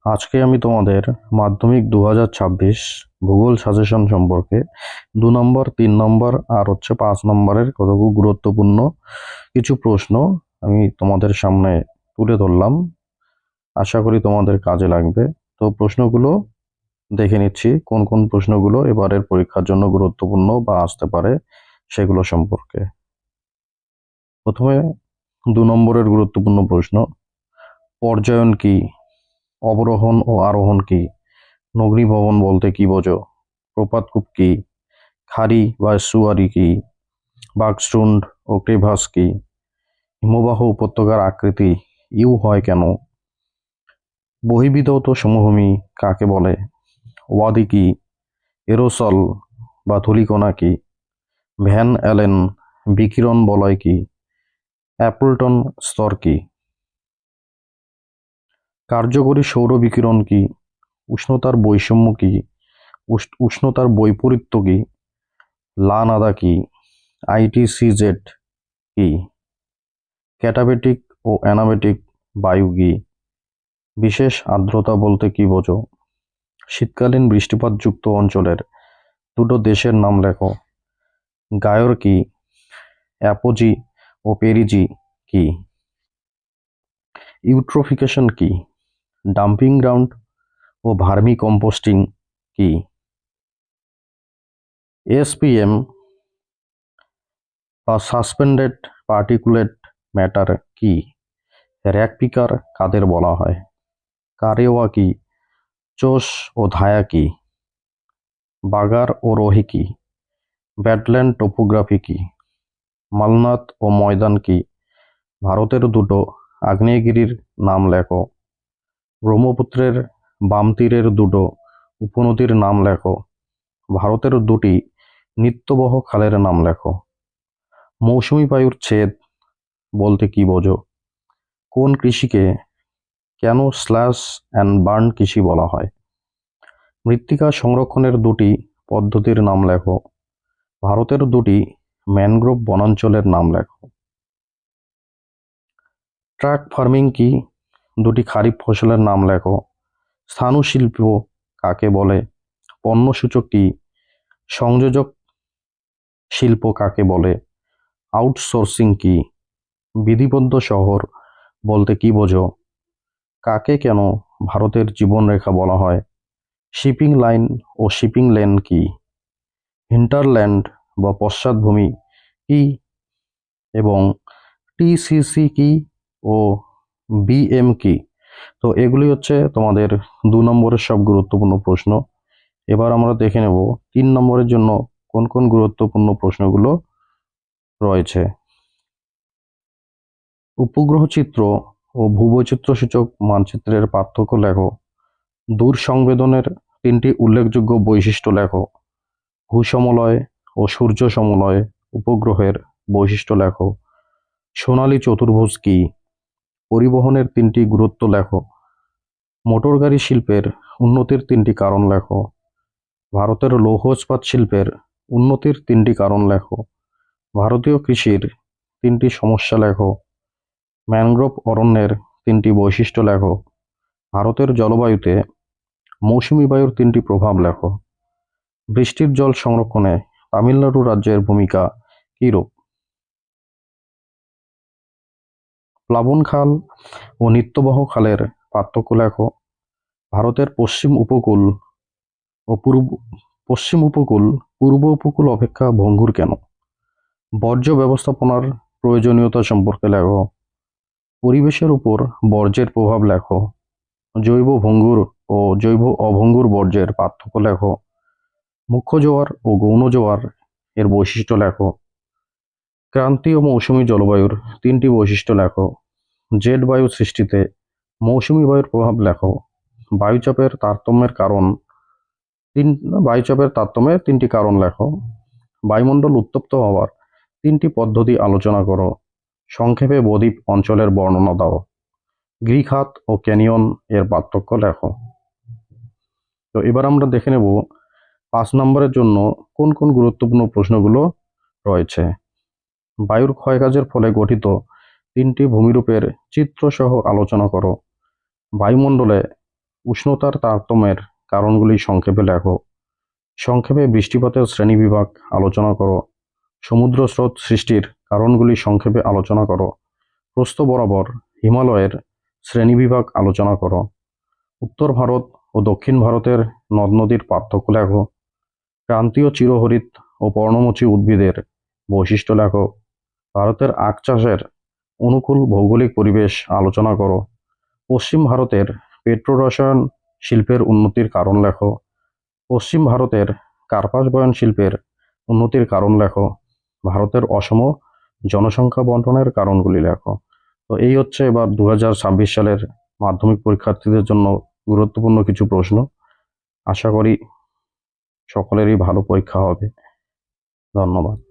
আজকে আমি তোমাদের মাধ্যমিক 2026 ভূগোল সাজেশন সম্পর্কে 2 নম্বর, 3 নম্বর আর 5 নম্বরের কতগুলো গুরুত্বপূর্ণ কিছু প্রশ্ন আমি তোমাদের সামনে তুলে ধরলাম। আশা করি তোমাদের কাজে লাগবে। তো প্রশ্নগুলো দেখে নিচ্ছি, কোন কোন প্রশ্নগুলো এবারের পরীক্ষার জন্য গুরুত্বপূর্ণ বা আসতে পারে সেগুলো সম্পর্কে। প্রথমে 2 নম্বরের গুরুত্বপূর্ণ প্রশ্ন, পর্যায়ন কি? অবরোহণ ও আরোহণ কি? নগ্নিভবন বলতে কি বোঝো? প্রপাতকূপ কি? খাড়ি বা এস্টুয়ারি কি? বাকস্টুন্ড ও ক্রেভাস কি? হিমবাহ উপত্যকার আকৃতি ইউ হয় কেন? বহির্বিধৌত সমভূমি কাকে বলে? ওয়াদি কি? এরোসল বা ধূলিকণা কি? ভ্যান অ্যালেন বিকিরণ বলয় কি? অ্যাপলটন স্তর কি? কার্যকরী সৌর বিকিরণ কি? উষ্ণতার বৈষম্য কি? উষ্ণতার বৈপরীত্য কি? লা নাদা কি? আইটিসিজেড কি? ক্যাটাবেটিক ও অ্যানাবেটিক বায়ু কি? বিশেষ আর্দ্রতা বলতে কি বোঝো? শীতকালীন বৃষ্টিপাতযুক্ত অঞ্চলের দুটো দেশের নাম লেখো। গায়র কি? অ্যাপোজি ও পেরিজি কি? ইউট্রোফিকেশন কি? ডাম্পিং গ্রাউন্ড ও ভার্মি কম্পোস্টিং কি? এসপিএম বা সাসপেন্ডেড পার্টিকুলেট ম্যাটার কি? র্যাকপিকার কাদের বলা হয়? কারেওয়া কি? চোষ ও ধায়া কি? বাগার ও রোহি কি? ব্যাডল্যান্ড টোপোগ্রাফি কি? মালনাথ ও ময়দান কি? ভারতের দুটো আগ্নেয়গিরির নাম লেখো। ব্রহ্মপুত্রের বাম তীরের দুটো উপনদীর নাম লেখো। ভারতের দুটি নিত্যবহ খালের নাম লেখো। মৌসুমী বায়ুর ছেদ বলতে কি বোঝো? কোন কৃষিকে কেন স্ল্যাশ অ্যান্ড বার্ন কৃষি বলা হয়? মৃত্তিকা সংরক্ষণের দুটি পদ্ধতির নাম লেখো। ভারতের দুটি ম্যানগ্রোভ বনাঞ্চলের নাম লেখো। ট্রাক ফার্মিং কি? দুটি খারিফ ফসলের নাম লেখো। স্থাণুশিল্প কাকে বলে? পণ্যসূচক কি? সংযোজক শিল্প কাকে বলে? আউটসোর্সিং কি? বিধিবদ্ধ শহর বলতে কি বোঝো? কাকে কেন ভারতের জীবনরেখা বলা হয়? শিপিং লাইন ও শিপিং লেন কি? হিন্টারল্যান্ড বা পশ্চাৎভূমি কি এবং টিসিসি কি ও বিএম কি? তো এগুলি হচ্ছে তোমাদের 2 নম্বরের সব গুরুত্বপূর্ণ প্রশ্ন। এবার আমরা দেখে নেব 3 নম্বরের জন্য কোন কোন গুরুত্বপূর্ণ প্রশ্নগুলো রয়েছে। উপগ্রহ চিত্র ও ভূবৈচিত্র্য সূচক মানচিত্রের পার্থক্য লেখো। দূর সংবেদনের 3টি উল্লেখযোগ্য বৈশিষ্ট্য লেখো। ভূসমলয় ও সূর্য সমলয় উপগ্রহের বৈশিষ্ট্য লেখো। সোনালী চতুর্ভুজ কি? পরিবহনের 3টি গুরুত্ব লেখো। মোটরগাড়ি শিল্পের উন্নতির 3টি কারণ লেখো। ভারতের লৌহ ইস্পাত শিল্পের উন্নতির 3টি কারণ লেখো। ভারতীয় কৃষির 3টি সমস্যা লেখো। ম্যানগ্রোভ অরণ্যের 3টি বৈশিষ্ট্য লেখো। ভারতের জলবায়ুতে মৌসুমী বায়ুর 3টি প্রভাব লেখো। বৃষ্টির জল সংরক্ষণে তামিলনাড়ু রাজ্যের ভূমিকা কিরূপ? প্লাবন খাল ও নিত্যবহ খালের পার্থক্য লেখো। ভারতের পশ্চিম উপকূল পূর্ব উপকূল অপেক্ষা ভঙ্গুর কেন? বর্জ্য ব্যবস্থাপনার প্রয়োজনীয়তা সম্পর্কে লেখো। পরিবেশের উপর বর্জ্যের প্রভাব লেখো। জৈব ভঙ্গুর ও জৈব অভঙ্গুর বর্জ্যের পার্থক্য লেখো। মুখ্য জোয়ার ও গৌণ জোয়ার এর বৈশিষ্ট্য লেখো। ক্রান্তীয় মৌসুমী জলবায়ুর 3টি বৈশিষ্ট্য লেখো। জেট বায়ু সৃষ্টিতে মৌসুমী বায়ুর প্রভাব লেখো। বায়ুচাপের তারতম্যের কারণ বায়ুচাপের তারতম্যের 3টি কারণ লেখো। বায়ুমণ্ডল উত্তপ্ত হওয়ার 3টি পদ্ধতি আলোচনা করো। সংক্ষেপে বদ্বীপ অঞ্চলের বর্ণনা দাও। গ্রীকহাত ও ক্যানিয়ন এর পার্থক্য লেখো। তো এবার আমরা দেখে নেব 5 নম্বরের জন্য কোন কোন গুরুত্বপূর্ণ প্রশ্নগুলো রয়েছে। বায়ুর ক্ষয়কাজের ফলে গঠিত 3টি ভূমিরূপের চিত্রসহ আলোচনা করো। বায়ুমণ্ডলে উষ্ণতার তারতম্যের কারণগুলি সংক্ষেপে লেখো। সংক্ষেপে বৃষ্টিপাতের শ্রেণীবিভাগ আলোচনা করো। সমুদ্র স্রোত সৃষ্টির কারণগুলি সংক্ষেপে আলোচনা করো। প্রস্থ বরাবর হিমালয়ের শ্রেণীবিভাগ আলোচনা করো। উত্তর ভারত ও দক্ষিণ ভারতের নদ নদীর পার্থক্য লেখো। ক্রান্তীয় চিরহরিৎ ও পর্ণমোচী উদ্ভিদের বৈশিষ্ট্য লেখো। ভারতের আখ চাষের অনুকূল ভৌগোলিক পরিবেশ আলোচনা করো। পশ্চিম ভারতের পেট্রোরসায়ন শিল্পের উন্নতির কারণ লেখো। পশ্চিম ভারতের কার্পাস বয়ন শিল্পের উন্নতির কারণ লেখো। ভারতের অসম জনসংখ্যা বন্টনের কারণগুলি লেখো। তো এই হচ্ছে এবার 2026 সালের মাধ্যমিক পরীক্ষার্থীদের জন্য গুরুত্বপূর্ণ কিছু প্রশ্ন। আশা করি সকলেরই ভালো পরীক্ষা হবে। ধন্যবাদ।